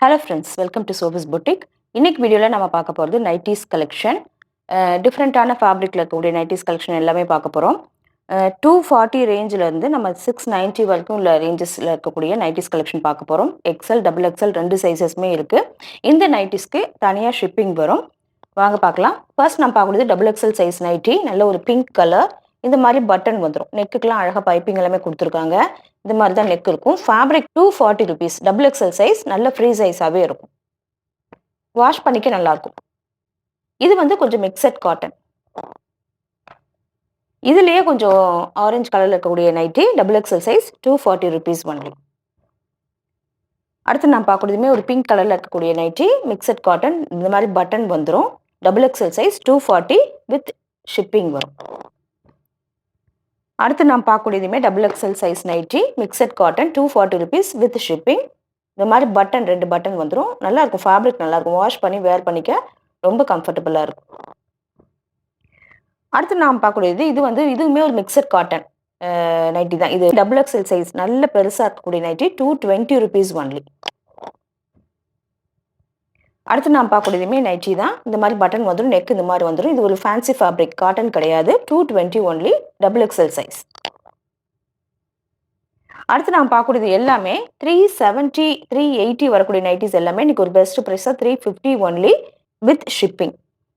Hello friends, welcome to Sobeys boutique. இன்னைக்கு வீடியோவில் நம்ம பார்க்க போகிறது நைட்டிஸ் கலெக்ஷன். டிஃப்ரெண்ட்டான ஃபேப்ரிக்கில் இருக்கக்கூடிய நைட்டிஸ் கலெக்ஷன் எல்லாமே பார்க்க போகிறோம். 240 ரேஞ்சிலேருந்து நம்ம 690 வரைக்கும் உள்ள ரேஞ்சஸில் இருக்கக்கூடிய நைட்டிஸ் கலெக்ஷன் பார்க்க போகிறோம். எக்ஸல் டபுள் எக்ஸல் ரெண்டு சைஸஸுமே இருக்குது. இந்த நைட்டிஸ்க்கு தனியாக ஷிப்பிங் வரும். வாங்க பார்க்கலாம். ஃபர்ஸ்ட் நம்ம பார்க்கக்கூடியது டபுள் எக்ஸல் சைஸ் நைட்டி. நல்ல ஒரு பிங்க் கலர். இந்த மாதிரி பட்டன் வந்துடும். நெக்குக்கெலாம் அழகாக பைப்பிங் எல்லாமே கொடுத்துருக்காங்க. இந்த மாதிரி தான் நெக் இருக்கும். Fabric 240 rupees. Double XL size, நல்ல ஃப்ரீ சைஸாகவே இருக்கும். வாஷ் பண்ணிக்க நல்லாயிருக்கும். இது வந்து கொஞ்சம் மிக்சட் காட்டன். இதுலேயே கொஞ்சம் ஆரஞ்சு கலரில் இருக்கக்கூடிய nightie double XL size 240 rupees only. அடுத்து நான் பார்க்கக்கூடியதுமே ஒரு பிங்க் கலரில் இருக்கக்கூடிய நைட்டி மிக்சட் காட்டன். இந்த மாதிரி பட்டன் வந்துடும். Double XL size 240 with shipping வரும். அடுத்து நாம் பார்க்கக்கூடியதுமே double XL size nightie mixed cotton 240 rupees with shipping. இந்த மாதிரி பட்டன் ரெண்டு பட்டன் வந்துடும். நல்லாயிருக்கும். ஃபேப்ரிக் நல்லாயிருக்கும். வாஷ் பண்ணி வேர் பண்ணிக்க ரொம்ப கம்ஃபர்டபுளாக இருக்கும். அடுத்து நாம் பார்க்கக்கூடியது இதுவுமே ஒரு மிக்சட் காட்டன் நைட்டி தான். இது டபுள் எக்ஸல் சைஸ் நல்ல பெருசாக இருக்கக்கூடிய நைட்டி 220 ருபீஸ் ஒன்லி. அடுத்து நாம் பார்க்கக்கூடியதுமே நைட்டி தான். இந்த மாதிரி பட்டன் வந்துடும். நெக் இந்த மாதிரி வந்துடும். இது ஒரு ஃபேன்சி ஃபேப்ரிக், காட்டன் கிடையாது. 220 ஒன்லி, டபுள் எக்ஸல் சைஸ். அடுத்து நாம் பார்க்கக்கூடியது எல்லாமே 370 380 வரக்கூடிய நைட்டிஸ் எல்லாமே இன்னைக்கு ஒரு பெஸ்ட் ப்ரைஸாக 350 ஒன்லி வித் ஷிப்பிங்.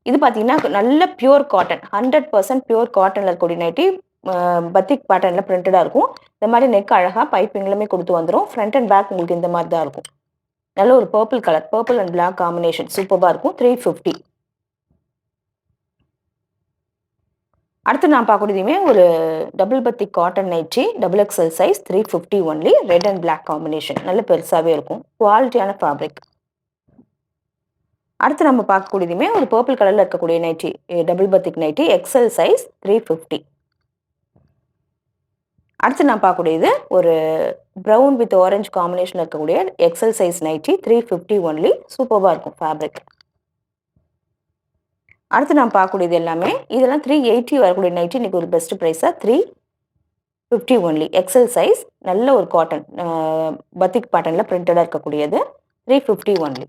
இது பார்த்தீங்கன்னா நல்ல பியூர் காட்டன், 100% பியூர் காட்டனில் இருக்கக்கூடிய நைட்டி. பத்திக் பேட்டர்னில் பிரிண்டடாக இருக்கும். இந்த மாதிரி நெக் அழகாக பைப்பிங்களுமே கொடுத்து வந்துடும். ஃப்ரண்ட் அண்ட் பேக் உங்களுக்கு இந்த மாதிரி தான் இருக்கும். நல்ல ஒரு purple colour, purple and black combination சூப்பராக இருக்கும். 350. அடுத்து நான் பார்க்கக்கூடியதுமே ஒரு double batik cotton nightie double XL size 350 only. Red and black combination நல்ல பெருசாகவே இருக்கும். குவாலிட்டியான ஃபேப்ரிக். அடுத்து நம்ம பார்க்கக்கூடியதுமே ஒரு பர்பிள் கலரில் இருக்கக்கூடிய nightie double batik nightie XL size 350. அடுத்து நான் பார்க்கக்கூடியது ஒரு ப்ரௌன் வித் ஆரஞ்சு காம்பினேஷனில் இருக்கக்கூடிய எக்ஸல் சைஸ் நைட்டி 350 ஒன்லி. சூப்பராக இருக்கும் ஃபேப்ரிக். அடுத்து நான் பார்க்கக்கூடியது எல்லாமே இதெல்லாம் 380 வரக்கூடிய நைட்டி இன்னைக்கு ஒரு பெஸ்ட் ப்ரைஸாக 350 ஒன்லி. எக்ஸல் சைஸ் நல்ல ஒரு காட்டன் பத்திக் பேட்டர்னில் பிரிண்டடாக இருக்கக்கூடியது 350 ஒன்லி.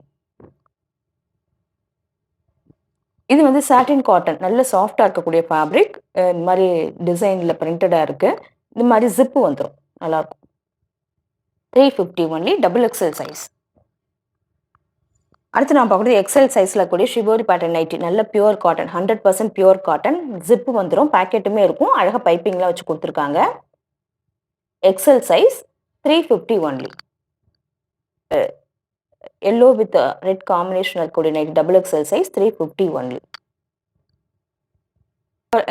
இது வந்து சாட்டின் காட்டன், நல்ல சாஃப்டாக இருக்கக்கூடிய ஃபேப்ரிக். இந்த மாதிரி டிசைனில் பிரிண்டடாக இருக்குது. இந்த மாதிரி ஜிப்பு வந்துடும். நல்லாயிருக்கும். 350 ஒன்லி, டபுள் எக்ஸல் சைஸ். அடுத்து நான் பார்க்கக்கூடிய எக்ஸல் சைஸில் இருக்கக்கூடிய ஷிபோரி பேட்டர்ன் நைட்டி நல்ல pure cotton, 100% pure cotton. Zip வந்துடும். பேக்கெட்டுமே இருக்கும். அழகாக பைப்பிங்லாம் வச்சு கொடுத்துருக்காங்க. XL size 350 only. Yellow with red combination இருக்கக்கூடிய nightie double XL size 350 only.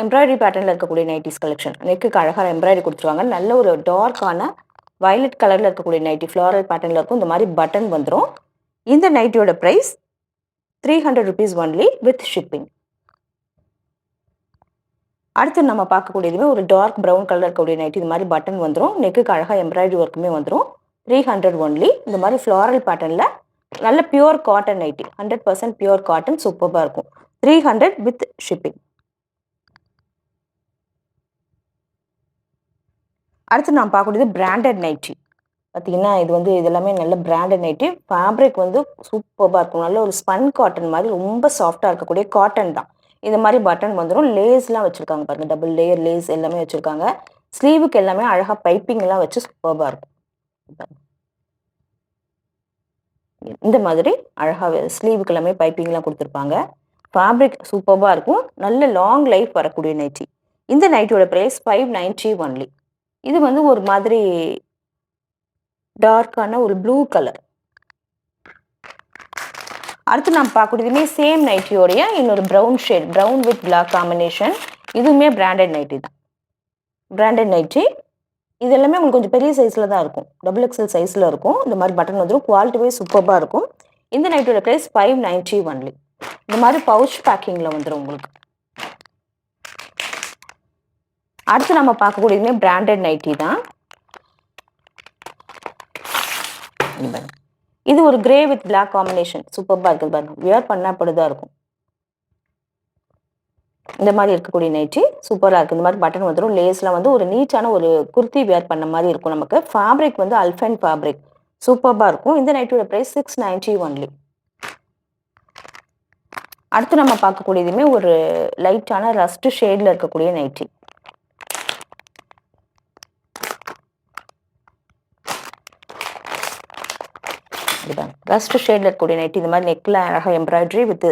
Embroidery பேட்டர்னில் இருக்கக்கூடிய நைட்டிஸ் கலெக்ஷன். நெக்குக்கு அழகாக எம்ப்ராய்டரி கொடுத்துருவாங்க. நல்ல ஒரு டார்க்கான வயலட் கலரில் இருக்கக்கூடிய நைட்டி ஃப்ளாரல் பேட்டர்னில் இருக்கும். இந்த மாதிரி பட்டன் வந்துடும். இந்த நைட்டியோட price 300 rupees only with shipping. அடுத்து நம்ம பார்க்கக்கூடியதுமே ஒரு டார்க் ப்ரௌன் கலர் இருக்கக்கூடிய நைட்டி. இந்த மாதிரி பட்டன் வந்துடும். நெக்குக்கு அழகாக எம்ப்ராய்டரி ஒர்க்குமே வந்துடும். 300 ஒன்லி. இந்த மாதிரி ஃப்ளாரல் பேட்டர்னில் நல்ல pure cotton nightie, 100% pure cotton. சூப்பராக இருக்கும். 300 வித் ஷிப்பிங். அடுத்து நான் பார்க்கக்கூடியது பிராண்டட் நைட்டி. பார்த்தீங்கன்னா இது எல்லாமே நல்ல பிராண்டட் நைட்டி. ஃபேப்ரிக் வந்து சூப்பராக இருக்கும். நல்ல ஒரு ஸ்பன் காட்டன் மாதிரி ரொம்ப சாஃப்டாக இருக்கக்கூடிய காட்டன் தான். இந்த மாதிரி பட்டன் வந்துடும். லேஸ்லாம் வச்சுருக்காங்க பாருங்கள். டபுள் லேயர் லேஸ் எல்லாமே வச்சுருக்காங்க. ஸ்லீவுக்கு எல்லாமே அழகாக பைப்பிங்லாம் வச்சு சூப்பராக இருக்கும். இந்த மாதிரி அழகாக ஸ்லீவுக்கு எல்லாமே பைப்பிங்லாம் கொடுத்துருப்பாங்க. ஃபேப்ரிக் சூப்பராக இருக்கும். நல்ல லாங் லைஃப் வரக்கூடிய நைட்டி. இந்த நைட்டியோட ப்ரைஸ் 590 ஒன்லி. இது வந்து ஒரு மாதிரி டார்க்கான ஒரு ப்ளூ கலர். அடுத்து நாம் பார்க்கக்கூடியதுமே சேம் நைட்டியோடைய இன்னொரு brown shade, brown with black combination. இதுவுமே பிராண்டட் நைட்டி தான். Branded nighty. இது எல்லாமே உங்களுக்கு கொஞ்சம் பெரிய சைஸில் தான் இருக்கும். டபுள் எக்ஸல் சைஸில் இருக்கும். இந்த மாதிரி பட்டன் வந்துடும். குவாலிட்டிவே சூப்பராக இருக்கும். இந்த நைட்டியோட ப்ரைஸ் 590 ஒன்லி. இந்த மாதிரி பவுச் பேக்கிங்கில் வந்துடும் உங்களுக்கு. அடுத்து நம்ம பார்க்கக்கூடியதுமே பிராண்டட் நைட்டி தான். இது ஒரு கிரே வித் பிளாக் காம்பினேஷன். சூப்பராக இருக்குது பாருங்க. வியர் பண்ணால் அப்படிதான் இருக்கும். இந்த மாதிரி இருக்கக்கூடிய நைட்டி சூப்பராக இருக்குது. இந்த மாதிரி பட்டன் வந்துடும். லேஸ்லாம் வந்து ஒரு நீட்டான ஒரு குர்த்தி வேர் பண்ண மாதிரி இருக்கும். நமக்கு ஃபேப்ரிக் வந்து அல்ஃபைன் ஃபேப்ரிக். சூப்பராக இருக்கும். இந்த நைட்டியோட ப்ரைஸ் 690 ஒன்லி. அடுத்து நம்ம பார்க்கக்கூடியதுமே ஒரு லைட்டான ரஸ்ட் ஷேடில் இருக்கக்கூடிய நைட்டி. ரஸ்ட் ஷேடில் இருக்கக்கூடிய நைட்டி. இந்த மாதிரி நெக்கில் அழகாக எம்ப்ராய்டரி வித்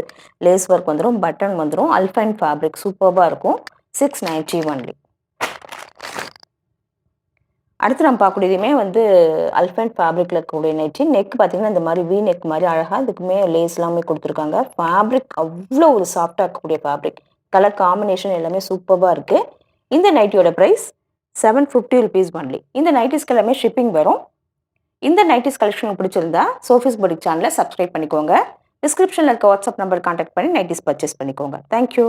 லேஸ் ஒர்க் வந்துடும், பட்டன் வந்துடும். அல்பைன் ஃபேப்ரிக் சூப்பராக இருக்கும். 690 ஒன்லி. அடுத்து நம்ம பார்க்கக்கூடியதுமே வந்து அல்பைன் ஃபேப்ரிக்கில் இருக்கக்கூடிய நைட்டி. நெக் பார்த்தீங்கன்னா இந்த மாதிரி வி நெக் மாதிரி அழகாக இதுக்குமே லேஸ் எல்லாமே கொடுத்துருக்காங்க. ஃபேப்ரிக் அவ்வளோ ஒரு சாஃப்டாக இருக்கக்கூடிய ஃபேப்ரிக். கலர் காம்பினேஷன் எல்லாமே சூப்பராக இருக்குது. இந்த நைட்டியோட ப்ரைஸ் 750 ருபீஸ் ஒன்லி. இந்த நைட்டிஸ்க்கு எல்லாமே ஷிப்பிங் வரும். இந்த நைட்டிஸ் கலெக்ஷன் பிடிச்சிருந்தா சோஃபிஸ் பொட்டிக் சேனலை சப்ஸ்கிரைப் பண்ணிக்கோங்க. டிஸ்கிரிப்ஷனில் இருக்க வாட்ஸ்அப் நம்பர் கான்டாக்ட் பண்ணி நைட்டிஸ் பர்ச்சேஸ் பண்ணிக்கோங்க. தேங்க்யூ.